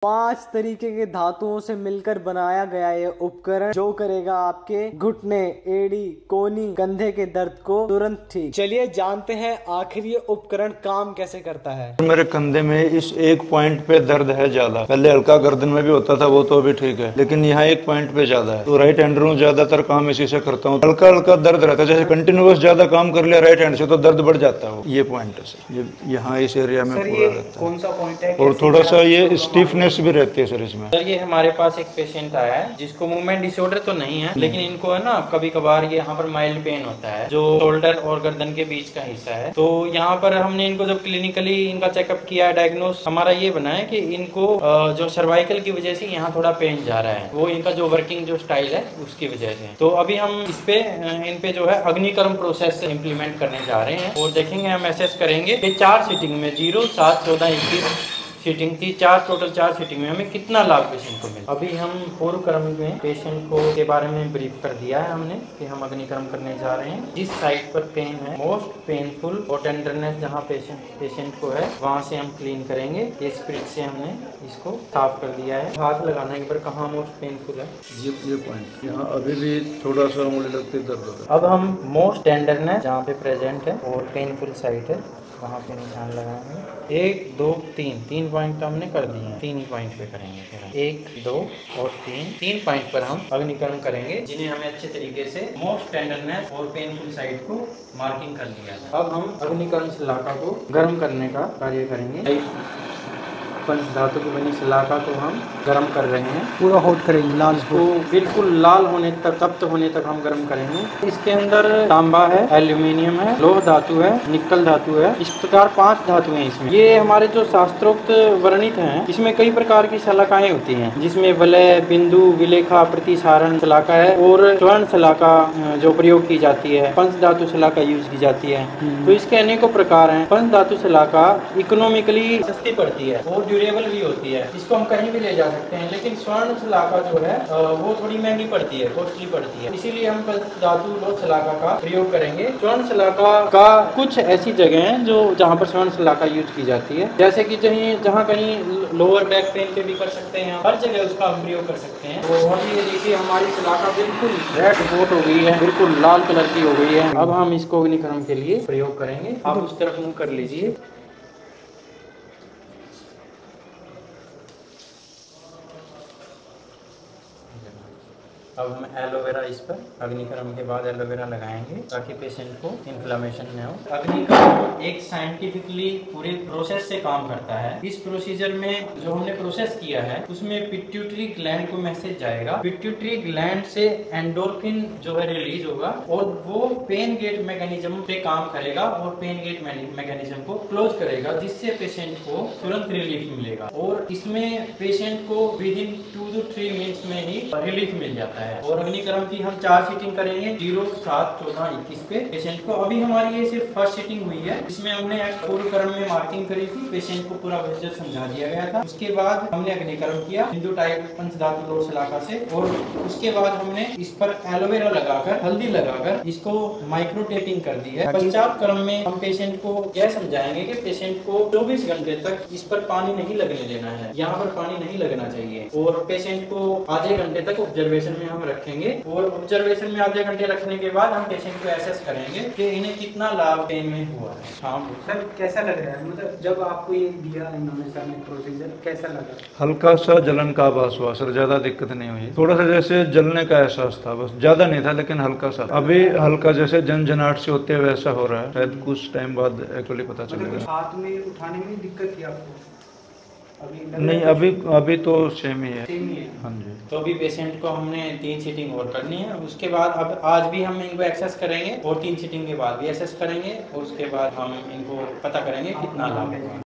5 तरीके के धातुओं से मिलकर बनाया गया ये उपकरण जो करेगा आपके घुटने, एड़ी, कोहनी, कंधे के दर्द को तुरंत ठीक। चलिए जानते हैं आखिर ये उपकरण काम कैसे करता है। मेरे कंधे में इस एक पॉइंट पे दर्द है ज्यादा। पहले हल्का गर्दन में भी होता था, वो तो अभी ठीक है, लेकिन यहाँ एक पॉइंट पे ज्यादा है। तो राइट हैंडर हूँ, ज्यादातर काम इसी से करता हूँ। हल्का हल्का दर्द रहता है, जैसे कंटिन्यूअस ज्यादा काम कर लिया राइट हैंड से तो दर्द बढ़ जाता है। ये पॉइंट है, यहाँ इस एरिया में पूरा रहता है। कौन सा पॉइंट है? और थोड़ा सा ये स्टिफनेस भी रहती है सर इसमें। सर ये हमारे पास एक पेशेंट आया है जिसको मूवमेंट डिसऑर्डर तो नहीं है, लेकिन इनको है ना कभी कभार ये यहाँ पर माइल्ड पेन होता है जो शोल्डर और गर्दन के बीच का हिस्सा है। तो यहाँ पर हमने इनको जब क्लिनिकली इनका चेकअप किया है, डायग्नोस हमारा ये बना है कि इनको जो सर्वाइकल की वजह से यहाँ थोड़ा पेन जा रहा है, वो इनका जो वर्किंग जो स्टाइल है उसकी वजह से। तो अभी हम इन पे जो है अग्निकर्म प्रोसेस इम्प्लीमेंट करने जा रहे हैं और देखेंगे, हम एसेस करेंगे कि 4 सीटिंग में 0, 7, 14, 21 सीटिंग थी, टोटल 4 सीटिंग में हमें कितना लाभ पेशेंट को मिला। अभी हम पूर्व क्रम में पेशेंट को के बारे में ब्रीफ कर दिया है हमने कि हम अग्निकर्म करने जा रहे हैं। जिस साइड पर पेन है, मोस्ट पेनफुल और टेंडरनेस जहाँ पेशेंट को है, वहाँ से हम क्लीन करेंगे। ये स्पिरिट से हमने इसको साफ कर दिया है। हाथ लगाने के बाद कहाँ मोस्ट पेनफुल है, ये पॉइंट यहाँ अभी भी थोड़ा सा उंगली लगती है, दर्द होता है। अब हम मोस्ट टेंडरनेस जहाँ पे प्रेजेंट है और पेनफुल साइड है वहाँ पे निशान लगाएंगे। 1, 2, 3 पॉइंट तो हमने कर दिए हैं, 3 ही पॉइंट पे करेंगे फिर हम। 1, 2 और 3 पॉइंट पर हम अग्निकर्म करेंगे, जिन्हें हमें अच्छे तरीके से मोस्ट टेंडरनेस और पेनफुल साइड को मार्किंग कर दिया है। अब हम अग्निकर्म शलाका को गर्म करने का कार्य करेंगे। पंच धातु की बनी शलाका को हम गर्म कर रहे हैं, पूरा हॉट करेंगे, लाल को बिल्कुल लाल होने तक, तप्त होने तक हम गर्म करेंगे। इसके अंदर तांबा है, एल्यूमिनियम है, लोह धातु है, निकल धातु है, इस प्रकार 5 धातु हैं इसमें। ये हमारे जो शास्त्रोक्त वर्णित हैं, इसमें कई प्रकार की शलाकाएं होती हैं, जिसमें वलय, बिंदु, विलेखा, प्रतिसारण शलाका है और स्वर्ण शलाका जो प्रयोग की जाती है, पंच धातु शलाका यूज की जाती है। तो इसके अनेकों प्रकार हैं। पंच धातु शलाका इकोनॉमिकली सस्ती पड़ती है और ड्यूरेबल भी होती है, इसको हम कहीं भी ले जा सकते हैं। लेकिन स्वर्ण शलाका जो है वो थोड़ी महंगी पड़ती है, कॉस्टली पड़ती है, इसीलिए हम धातु लोह शलाका का प्रयोग करेंगे। स्वर्ण शलाका का कुछ ऐसी जगह हैं जो जहाँ पर स्वर्ण शलाका यूज की जाती है, जैसे कि जहाँ कहीं लोअर बैक पेन पे भी कर सकते हैं, हर जगह उसका हम प्रयोग कर सकते हैं। तो ये देखिए हमारी शलाका बिल्कुल रेड कोट हो गई है, बिल्कुल लाल कलर की हो गई है। अब हम इसको अग्निकर्म के लिए प्रयोग करेंगे। आप उस तरफ मुँह कर लीजिए। अब हम एलोवेरा इस पर अग्निकर्म के बाद एलोवेरा लगाएंगे ताकि पेशेंट को इन्फ्लेमेशन न हो। अग्निकर्म एक साइंटिफिकली पूरे प्रोसेस से काम करता है। इस प्रोसीजर में जो हमने प्रोसेस किया है उसमें पिट्यूटरी ग्लैंड को मैसेज जाएगा, पिट्यूटरी ग्लैंड से एंडोर्फिन जो है रिलीज होगा और वो पेन गेट मैकेनिज्म पे काम करेगा और पेन गेट मैकेनिज्म को क्लोज करेगा, जिससे पेशेंट को तुरंत रिलीफ मिलेगा। और इसमें पेशेंट को विद इन 2 to 3 मिनट्स में ही रिलीफ मिल जाता है। और अग्निकर्म की हम 4 सीटिंग करेंगे, 0, 7, 14, 21 पे पेशेंट को। अभी हमारी ये सिर्फ फर्स्ट सीटिंग हुई है, इसमें हमने पूर्व क्रम में मार्किंग करी थी, पेशेंट को पूरा प्रोसीजर समझा दिया गया था। उसके बाद हमने अग्निकर्म किया बिंदु टाइप पंचधातु लोह शलाका से, और उसके बाद हमने इस पर एलोवेरा लगाकर, हल्दी लगाकर इसको माइक्रो टेपिंग कर दी है। पश्चात क्रम में हम पेशेंट को यह समझाएंगे कि पेशेंट को 24 घंटे तक इस पर पानी नहीं लगने देना है, यहाँ पर पानी नहीं लगना चाहिए। और पेशेंट को आधे घंटे तक ऑब्जर्वेशन में हम रखेंगे और ऑब्जर्वेशन में आधे घंटे रखने के बाद हम पेशेंट को एसेस करेंगे कि इन्हें कितना लाभ पेन में हुआ है। हाँ सर, कैसा लग रहा है? मतलब जब आपको ये दिया इन्होंने सर ने प्रोसीजर, कैसा लगा? हल्का सा जलन का आभास हुआ सर, ज्यादा दिक्कत नहीं हुई। थोड़ा सा जैसे जलने का एहसास था, बस ज्यादा नहीं था, लेकिन हल्का सा। अभी हल्का जैसे झनझनाहट से होते हैं वैसा हो रहा है, शायद कुछ टाइम बाद एक्चुअली पता चलेगा। हाथ में उठाने में दिक्कत थी आपको? नहीं, अभी तो सेम ही है। हाँ जी। तो अभी पेशेंट को हमने 3 सीटिंग और करनी है। उसके बाद अब आज भी हम इनको एक्सेस करेंगे और 3 सीटिंग के बाद भी एक्सेस करेंगे और उसके बाद हम इनको पता करेंगे कितना लाभ है।